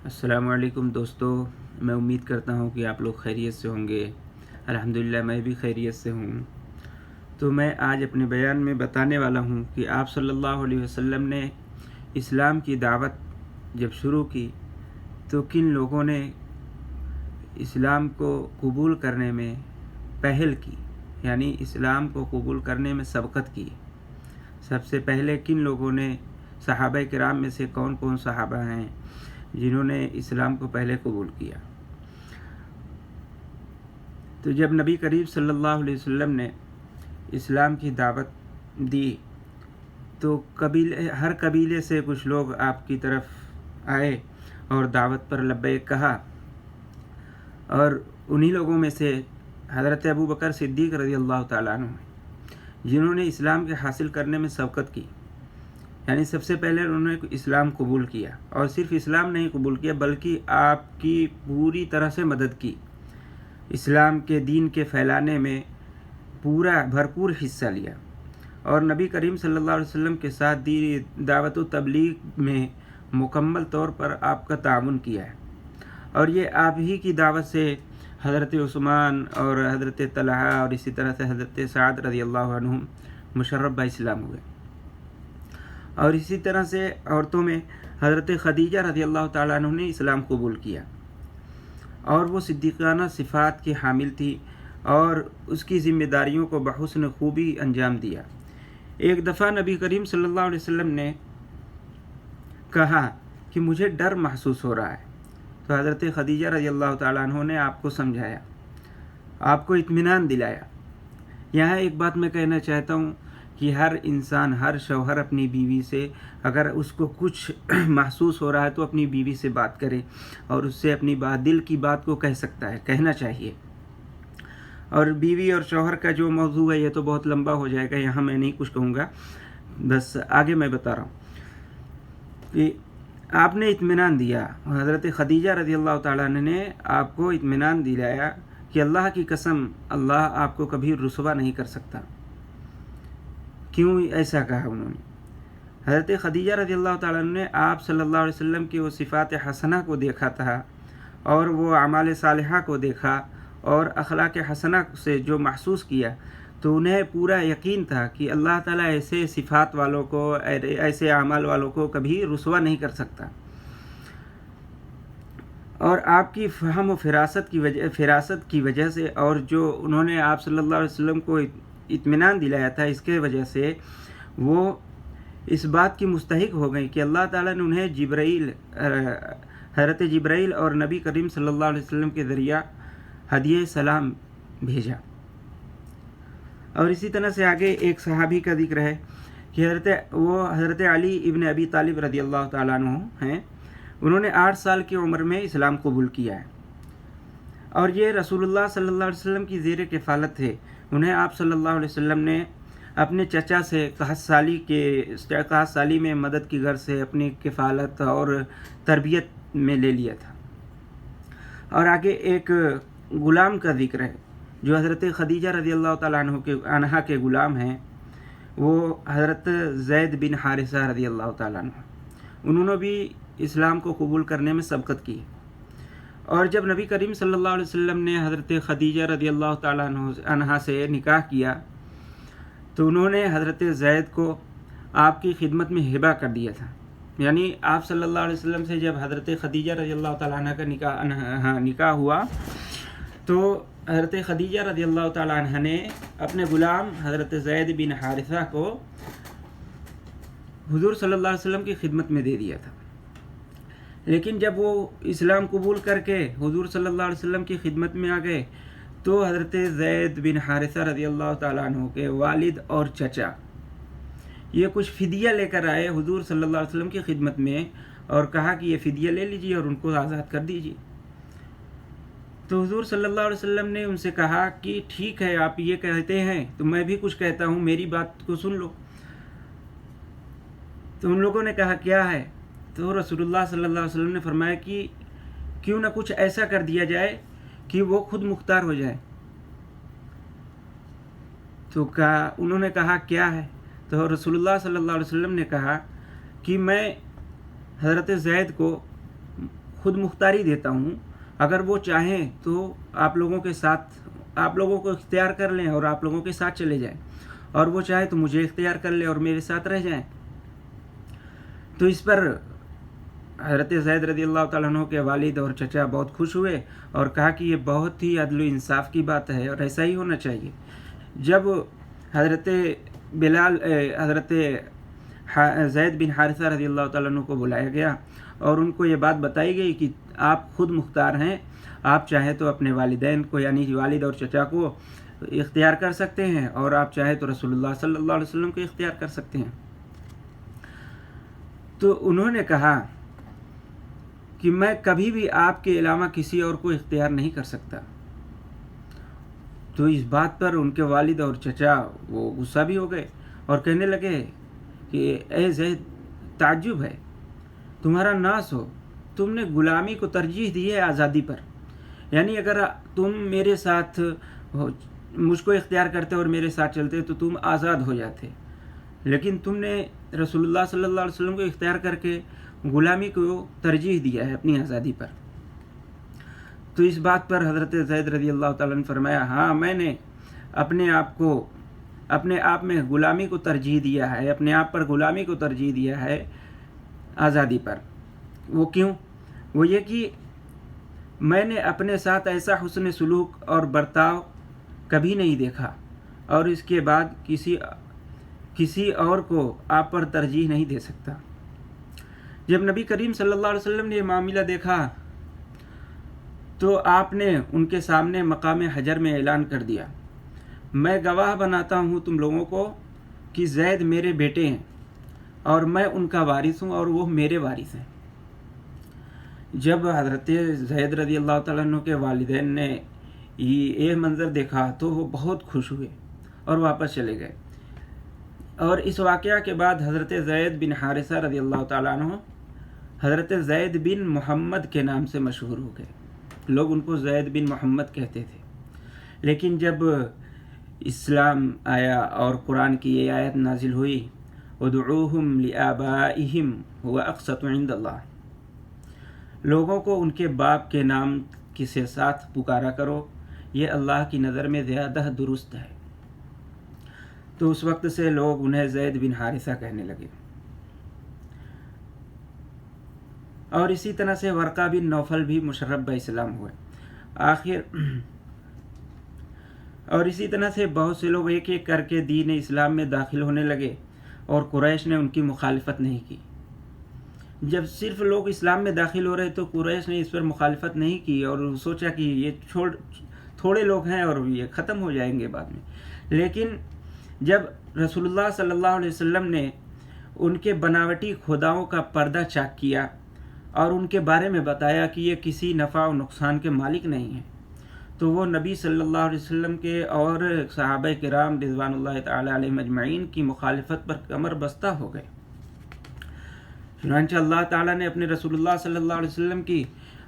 السلام علیکم دوستو، میں امید کرتا ہوں کہ آپ لوگ خیریت سے ہوں گے۔ الحمدللہ میں بھی خیریت سے ہوں۔ تو میں آج اپنے بیان میں بتانے والا ہوں کہ آپ صلی اللہ علیہ وسلم نے اسلام کی دعوت جب شروع کی تو کن لوگوں نے اسلام کو قبول کرنے میں پہل کی، یعنی اسلام کو قبول کرنے میں سبقت کی۔ سب سے پہلے کن لوگوں نے، صحابہ کرام میں سے کون کون صحابہ ہیں جنہوں نے اسلام کو پہلے قبول کیا؟ تو جب نبی کریم صلی اللہ علیہ وسلم نے اسلام کی دعوت دی تو ہر قبیلے سے کچھ لوگ آپ کی طرف آئے اور دعوت پر لبیک کہا، اور انہی لوگوں میں سے حضرت ابو بکر صدیق رضی اللہ تعالیٰ عنہ جنہوں نے اسلام کے حاصل کرنے میں سبقت کی، یعنی سب سے پہلے انہوں نے اسلام قبول کیا، اور صرف اسلام نہیں قبول کیا بلکہ آپ کی پوری طرح سے مدد کی، اسلام کے دین کے پھیلانے میں پورا بھرپور حصہ لیا، اور نبی کریم صلی اللہ علیہ وسلم کے ساتھ دعوت و تبلیغ میں مکمل طور پر آپ کا تعاون کیا ہے۔ اور یہ آپ ہی کی دعوت سے حضرت عثمان اور حضرت طلحہ اور اسی طرح سے حضرت سعد رضی اللہ عنہ مشرف با اسلام ہوئے، اور اسی طرح سے عورتوں میں حضرت خدیجہ رضی اللہ تعالیٰ عنہ نے اسلام قبول کیا، اور وہ صدیقانہ صفات کی حامل تھی اور اس کی ذمہ داریوں کو بحسن خوبی انجام دیا۔ ایک دفعہ نبی کریم صلی اللہ علیہ وسلم نے کہا کہ مجھے ڈر محسوس ہو رہا ہے، تو حضرت خدیجہ رضی اللہ تعالیٰ عنہ نے آپ کو سمجھایا، آپ کو اطمینان دلایا۔ یہاں ایک بات میں کہنا چاہتا ہوں کہ ہر انسان، ہر شوہر اپنی بیوی سے اگر اس کو کچھ محسوس ہو رہا ہے تو اپنی بیوی سے بات کرے اور اس سے اپنی دل کی بات کو کہہ سکتا ہے، کہنا چاہیے۔ اور بیوی اور شوہر کا جو موضوع ہے یہ تو بہت لمبا ہو جائے گا، یہاں میں نہیں کچھ کہوں گا، بس آگے میں بتا رہا ہوں کہ آپ نے اطمینان دیا، حضرت خدیجہ رضی اللہ تعالیٰ عنہ نے آپ کو اطمینان دلایا کہ اللہ کی قسم اللہ آپ کو کبھی رسوا نہیں کر سکتا۔ کیوں ایسا کہا انہوں نے؟ حضرت خدیجہ رضی اللہ تعالیٰ عنہ نے آپ صلی اللہ علیہ وسلم کی وہ صفات حسنہ کو دیکھا تھا، اور وہ اعمال صالحہ کو دیکھا اور اخلاق حسنہ سے جو محسوس کیا، تو انہیں پورا یقین تھا کہ اللہ تعالیٰ ایسے صفات والوں کو، ایسے اعمال والوں کو کبھی رسوا نہیں کر سکتا۔ اور آپ کی فہم و فراست کی وجہ سے، اور جو انہوں نے آپ صلی اللہ علیہ وسلم کو اطمینان دلایا تھا، اس کے وجہ سے وہ اس بات کی مستحق ہو گئی کہ اللہ تعالیٰ نے انہیں حضرت جبرائیل اور نبی کریم صلی اللہ علیہ وسلم کے ذریعہ ہدیہ سلام بھیجا۔ اور اسی طرح سے آگے ایک صحابی کا ذکر ہے کہ حضرت علی ابن ابی طالب رضی اللہ تعالیٰ عنہ ہیں، انہوں نے 8 سال کی عمر میں اسلام قبول کیا ہے، اور یہ رسول اللہ صلی اللہ علیہ وسلم کی زیر کفالت تھے۔ انہیں آپ صلی اللہ علیہ وسلم نے اپنے چچا سے قحط سالی میں مدد کی غرض سے اپنی کفالت اور تربیت میں لے لیا تھا۔ اور آگے ایک غلام کا ذکر ہے جو حضرت خدیجہ رضی اللہ تعالیٰ عنہ کے غلام ہیں، وہ حضرت زید بن حارثہ رضی اللہ تعالیٰ عنہ، انہوں نے بھی اسلام کو قبول کرنے میں سبقت کی۔ اور جب نبی کریم صلی اللہ علیہ وسلم نے حضرت خدیجہ رضی اللہ تعالیٰ عنہ سے نکاح کیا تو انہوں نے حضرت زید کو آپ کی خدمت میں ہبہ کر دیا تھا، یعنی آپ صلی اللہ علیہ وسلم سے جب حضرت خدیجہ رضی اللہ تعالیٰ عنہ کا نکاح ہوا تو حضرت خدیجہ رضی اللہ تعالیٰ عنہ نے اپنے غلام حضرت زید بن حارثہ کو حضور صلی اللہ علیہ وسلم کی خدمت میں دے دیا تھا۔ لیکن جب وہ اسلام قبول کر کے حضور صلی اللہ علیہ وسلم کی خدمت میں آ گئے تو حضرت زید بن حارثہ رضی اللہ تعالیٰ عنہ کے والد اور چچا یہ کچھ فدیہ لے کر آئے حضور صلی اللہ علیہ وسلم کی خدمت میں، اور کہا کہ یہ فدیہ لے لیجیے اور ان کو آزاد کر دیجیے۔ تو حضور صلی اللہ علیہ وسلم نے ان سے کہا کہ ٹھیک ہے، آپ یہ کہتے ہیں تو میں بھی کچھ کہتا ہوں، میری بات کو سن لو۔ تو ان لوگوں نے کہا کیا ہے؟ تو رسول اللہ صلی اللہ علیہ وسلم نے فرمایا کہ کیوں نہ کچھ ایسا کر دیا جائے کہ وہ خود مختار ہو جائے۔ تو انہوں نے کہا کیا ہے؟ تو رسول اللہ صلی اللہ علیہ وسلم نے کہا کہ میں حضرت زید کو خود مختاری دیتا ہوں، اگر وہ چاہیں تو آپ لوگوں کے ساتھ، آپ لوگوں کو اختیار کر لیں اور آپ لوگوں کے ساتھ چلے جائیں، اور وہ چاہے تو مجھے اختیار کر لیں اور میرے ساتھ رہ جائیں۔ تو اس پر حضرت زید رضی اللہ تعالیٰ عنہ کے والد اور چچا بہت خوش ہوئے اور کہا کہ یہ بہت ہی عدل و انصاف کی بات ہے اور ایسا ہی ہونا چاہیے۔ جب حضرت زید بن حارثہ رضی اللہ تعالیٰ عنہ کو بلایا گیا اور ان کو یہ بات بتائی گئی کہ آپ خود مختار ہیں، آپ چاہیں تو اپنے والدین کو یعنی والد اور چچا کو اختیار کر سکتے ہیں، اور آپ چاہیں تو رسول اللہ صلی اللہ علیہ وسلم کو اختیار کر سکتے ہیں۔ تو انہوں نے کہا کہ میں کبھی بھی آپ کے علاوہ کسی اور کو اختیار نہیں کر سکتا۔ تو اس بات پر ان کے والد اور چچا وہ غصہ بھی ہو گئے اور کہنے لگے کہ اے زید، تعجب ہے، تمہارا ناس ہو، تم نے غلامی کو ترجیح دی ہے آزادی پر، یعنی اگر تم میرے ساتھ مجھ کو اختیار کرتے اور میرے ساتھ چلتے تو تم آزاد ہو جاتے، لیکن تم نے رسول اللہ صلی اللہ علیہ وسلم کو اختیار کر کے غلامی کو ترجیح دیا ہے اپنی آزادی پر۔ تو اس بات پر حضرت زید رضی اللہ تعالیٰ نے فرمایا، ہاں میں نے اپنے آپ میں غلامی کو ترجیح دیا ہے، اپنے آپ پر غلامی کو ترجیح دیا ہے آزادی پر۔ وہ کیوں؟ وہ یہ کہ میں نے اپنے ساتھ ایسا حسن سلوک اور برتاؤ کبھی نہیں دیکھا، اور اس کے بعد کسی اور کو آپ پر ترجیح نہیں دے سکتا۔ جب نبی کریم صلی اللہ علیہ وسلم نے یہ معاملہ دیکھا تو آپ نے ان کے سامنے مقام حجر میں اعلان کر دیا، میں گواہ بناتا ہوں تم لوگوں کو کہ زید میرے بیٹے ہیں اور میں ان کا وارث ہوں اور وہ میرے وارث ہیں۔ جب حضرت زید رضی اللہ تعالیٰ عنہ کے والدین نے یہ منظر دیکھا تو وہ بہت خوش ہوئے اور واپس چلے گئے، اور اس واقعہ کے بعد حضرت زید بن حارثہ رضی اللہ تعالیٰ عنہ حضرت زید بن محمد کے نام سے مشہور ہو گئے۔ لوگ ان کو زید بن محمد کہتے تھے، لیکن جب اسلام آیا اور قرآن کی یہ آیت نازل ہوئی، ادعوہم لآبائہم هو اقسط عند اللہ، لوگوں کو ان کے باپ کے نام کے ساتھ پکارا کرو، یہ اللہ کی نظر میں زیادہ درست ہے۔ تو اس وقت سے لوگ انہیں زید بن حارثہ کہنے لگے۔ اور اسی طرح سے ورقہ بن نوفل بھی مشرف باسلام ہوئے اور اسی طرح سے بہت سے لوگ ایک ایک کر کے دین اسلام میں داخل ہونے لگے، اور قریش نے ان کی مخالفت نہیں کی۔ جب صرف لوگ اسلام میں داخل ہو رہے تو قریش نے اس پر مخالفت نہیں کی اور سوچا کہ یہ تھوڑے لوگ ہیں اور یہ ختم ہو جائیں گے بعد میں۔ لیکن جب رسول اللہ صلی اللہ علیہ وسلم نے ان کے بناوٹی خداؤں کا پردہ چاک کیا اور ان کے بارے میں بتایا کہ یہ کسی نفع و نقصان کے مالک نہیں ہیں، تو وہ نبی صلی اللہ علیہ وسلم کے اور صحابہ کرام رضوان اللہ تعالی علیہم اجمعین کی مخالفت پر کمر بستہ ہو گئے۔ چنانچہ اللہ تعالیٰ نے اپنے رسول اللہ صلی اللہ علیہ وسلم کی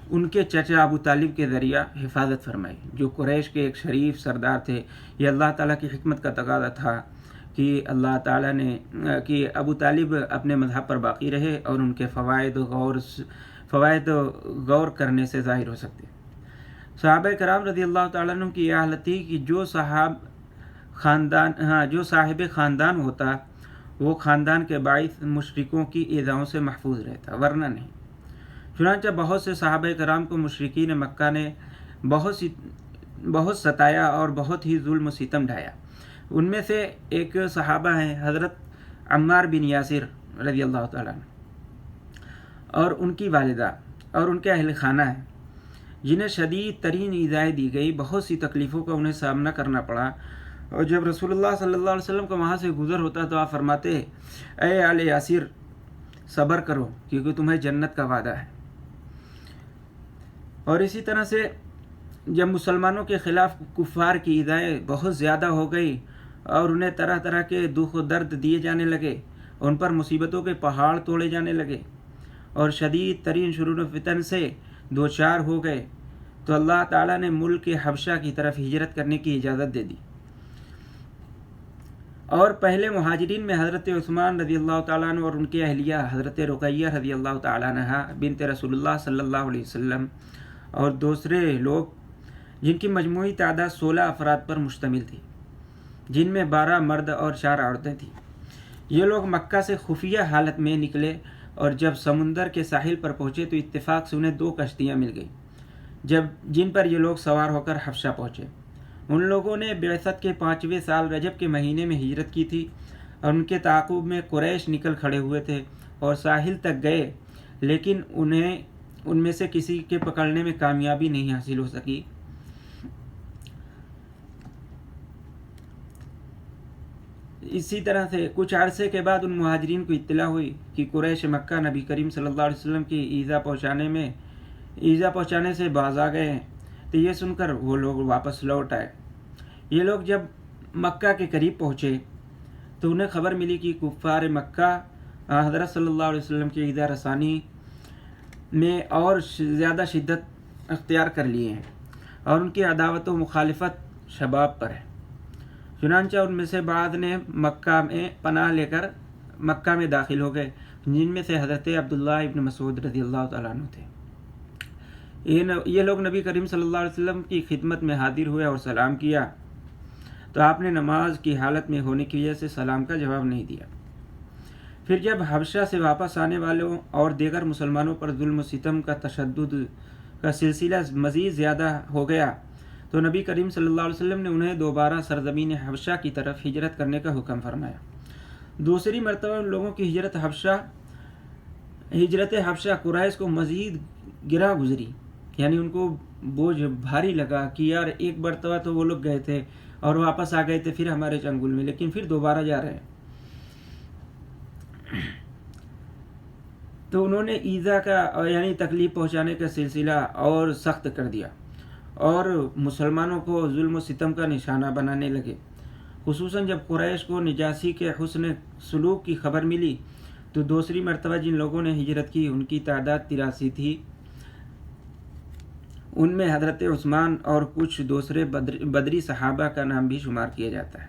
ان کے چچا ابو طالب کے ذریعہ حفاظت فرمائی، جو قریش کے ایک شریف سردار تھے۔ یہ اللہ تعالیٰ کی حکمت کا تقاضا تھا کہ اللہ تعالیٰ نے کہ ابو طالب اپنے مذہب پر باقی رہے اور ان کے فوائد غور کرنے سے ظاہر ہو سکتے۔ صحابہ کرام رضی اللہ تعالیٰ عنہ کی یہ حالت تھی کہ جو صاحب خاندان ہوتا وہ خاندان کے باعث مشرکوں کی ایذاؤں سے محفوظ رہتا، ورنہ نہیں۔ چنانچہ بہت سے صحابہ کرام کو مشرکین مکہ نے بہت ستایا اور بہت ہی ظلم و ستم ڈھایا۔ ان میں سے ایک صحابہ ہیں حضرت عمار بن یاسر رضی اللہ تعالیٰ عنہ، اور ان کی والدہ اور ان کے اہل خانہ ہیں، جنہیں شدید ترین ایذائیں دی گئی، بہت سی تکلیفوں کا انہیں سامنا کرنا پڑا۔ اور جب رسول اللہ صلی اللہ علیہ وسلم کو وہاں سے گزر ہوتا تو آپ فرماتے، اے آل یاسر صبر کرو کیونکہ تمہیں جنت کا وعدہ ہے۔ اور اسی طرح سے جب مسلمانوں کے خلاف کفار کی ایذائیں بہت زیادہ ہو گئی اور انہیں طرح طرح کے دکھ و درد دیے جانے لگے، ان پر مصیبتوں کے پہاڑ توڑے جانے لگے اور شدید ترین شرور و فتن سے دوچار ہو گئے، تو اللہ تعالیٰ نے ملک حبشہ کی طرف ہجرت کرنے کی اجازت دے دی، اور پہلے مہاجرین میں حضرت عثمان رضی اللہ تعالیٰ عنہ اور ان کی اہلیہ حضرت رقیہ رضی اللہ تعالیٰ عنہا بنت رسول اللہ صلی اللہ علیہ وسلم اور دوسرے لوگ جن کی مجموعی تعداد 16 افراد پر مشتمل تھی، جن میں 12 مرد اور 4 عورتیں تھیں۔ یہ لوگ مکہ سے خفیہ حالت میں نکلے اور جب سمندر کے ساحل پر پہنچے تو اتفاق سے انہیں 2 کشتیاں مل گئیں جن پر یہ لوگ سوار ہو کر حبشہ پہنچے۔ ان لوگوں نے بعثت کے 5ویں سال رجب کے مہینے میں ہجرت کی تھی اور ان کے تعاقب میں قریش نکل کھڑے ہوئے تھے اور ساحل تک گئے، لیکن انہیں ان میں سے کسی کے پکڑنے میں کامیابی نہیں حاصل ہو سکی۔ اسی طرح سے کچھ عرصے کے بعد ان مہاجرین کو اطلاع ہوئی کہ قریش مکہ نبی کریم صلی اللہ علیہ وسلم کی ایذا پہنچانے سے باز آ گئے ہیں، تو یہ سن کر وہ لوگ واپس لوٹ آئے۔ یہ لوگ جب مکہ کے قریب پہنچے تو انہیں خبر ملی کہ کفار مکہ حضرت صلی اللہ علیہ وسلم کی ایذا رسانی میں اور زیادہ شدت اختیار کر لیے ہیں اور ان کی عداوت و مخالفت شباب پر ہے۔ چنانچہ ان میں سے بعض نے مکہ میں پناہ لے کر مکہ میں داخل ہو گئے، جن میں سے حضرت عبداللہ ابن مسعود رضی اللہ تعالیٰ عنہ تھے۔ یہ لوگ نبی کریم صلی اللہ علیہ وسلم کی خدمت میں حاضر ہوئے اور سلام کیا تو آپ نے نماز کی حالت میں ہونے کی وجہ سے سلام کا جواب نہیں دیا۔ پھر جب حبشہ سے واپس آنے والوں اور دیگر مسلمانوں پر ظلم و ستم کا تشدد کا سلسلہ مزید زیادہ ہو گیا تو نبی کریم صلی اللہ علیہ وسلم نے انہیں دوبارہ سرزمین حبشہ کی طرف ہجرت کرنے کا حکم فرمایا۔ دوسری مرتبہ ان لوگوں کی ہجرت حبشہ قریش کو مزید گراں گزری، یعنی ان کو بوجھ بھاری لگا کہ یار ایک مرتبہ تو وہ لوگ گئے تھے اور واپس آ گئے تھے پھر ہمارے چنگل میں، لیکن پھر دوبارہ جا رہے ہیں۔ تو انہوں نے ایذا کا یعنی تکلیف پہنچانے کا سلسلہ اور سخت کر دیا اور مسلمانوں کو ظلم و ستم کا نشانہ بنانے لگے۔ خصوصاً جب قریش کو نجاشی کے حسن سلوک کی خبر ملی تو دوسری مرتبہ جن لوگوں نے ہجرت کی ان کی تعداد 83 تھی۔ ان میں حضرت عثمان اور کچھ دوسرے بدری صحابہ کا نام بھی شمار کیا جاتا ہے۔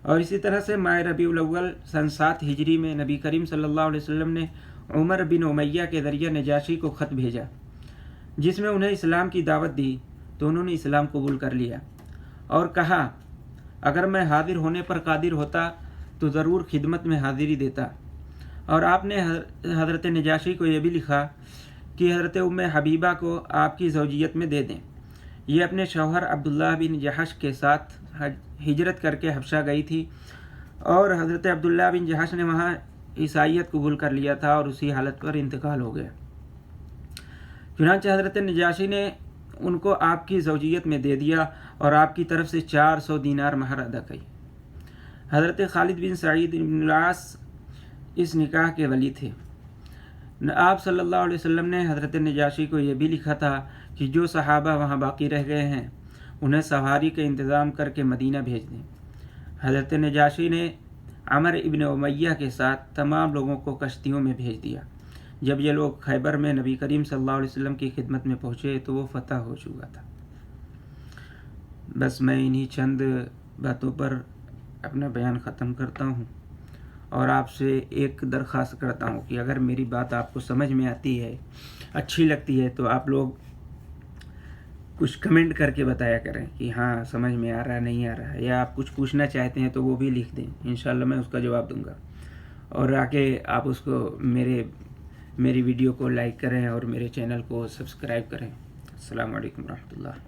اور اسی طرح سے ماہ ربیع الاول سن 7 ہجری میں نبی کریم صلی اللہ علیہ وسلم نے عمر بن امیہ کے ذریعہ نجاشی کو خط بھیجا جس میں انہیں اسلام کی دعوت دی، تو انہوں نے اسلام قبول کر لیا اور کہا اگر میں حاضر ہونے پر قادر ہوتا تو ضرور خدمت میں حاضری دیتا۔ اور آپ نے حضرت نجاشی کو یہ بھی لکھا کہ حضرت ام حبیبہ کو آپ کی زوجیت میں دے دیں۔ یہ اپنے شوہر عبداللہ بن جحش کے ساتھ ہجرت کر کے حبشہ گئی تھی اور حضرت عبداللہ بن جحش نے وہاں عیسائیت قبول کر لیا تھا اور اسی حالت پر انتقال ہو گیا۔ چنانچہ حضرت نجاشی نے ان کو آپ کی زوجیت میں دے دیا اور آپ کی طرف سے 400 دینار مہر ادا کی۔ حضرت خالد بن سعید بن العاص اس نکاح کے ولی تھے۔ آپ صلی اللہ علیہ وسلم نے حضرت نجاشی کو یہ بھی لکھا تھا کہ جو صحابہ وہاں باقی رہ گئے ہیں انہیں سواری کا انتظام کر کے مدینہ بھیج دیں۔ حضرت نجاشی نے عمر ابن امیہ کے ساتھ تمام لوگوں کو کشتیوں میں بھیج دیا۔ جب یہ لوگ خیبر میں نبی کریم صلی اللہ علیہ وسلم کی خدمت میں پہنچے تو وہ فتح ہو چکا تھا۔ بس میں انہی چند باتوں پر اپنا بیان ختم کرتا ہوں اور آپ سے ایک درخواست کرتا ہوں کہ اگر میری بات آپ کو سمجھ میں آتی ہے، اچھی لگتی ہے، تو آپ لوگ کچھ کمنٹ کر کے بتایا کریں کہ ہاں سمجھ میں آ رہا ہے نہیں آ رہا ہے، یا آپ کچھ پوچھنا چاہتے ہیں تو وہ بھی لکھ دیں، انشاءاللہ میں اس کا جواب دوں گا۔ اور آگے آپ اس کو میری ویڈیو کو لائک کریں اور میرے چینل کو سبسکرائب کریں۔ السلام علیکم ورحمۃ اللہ۔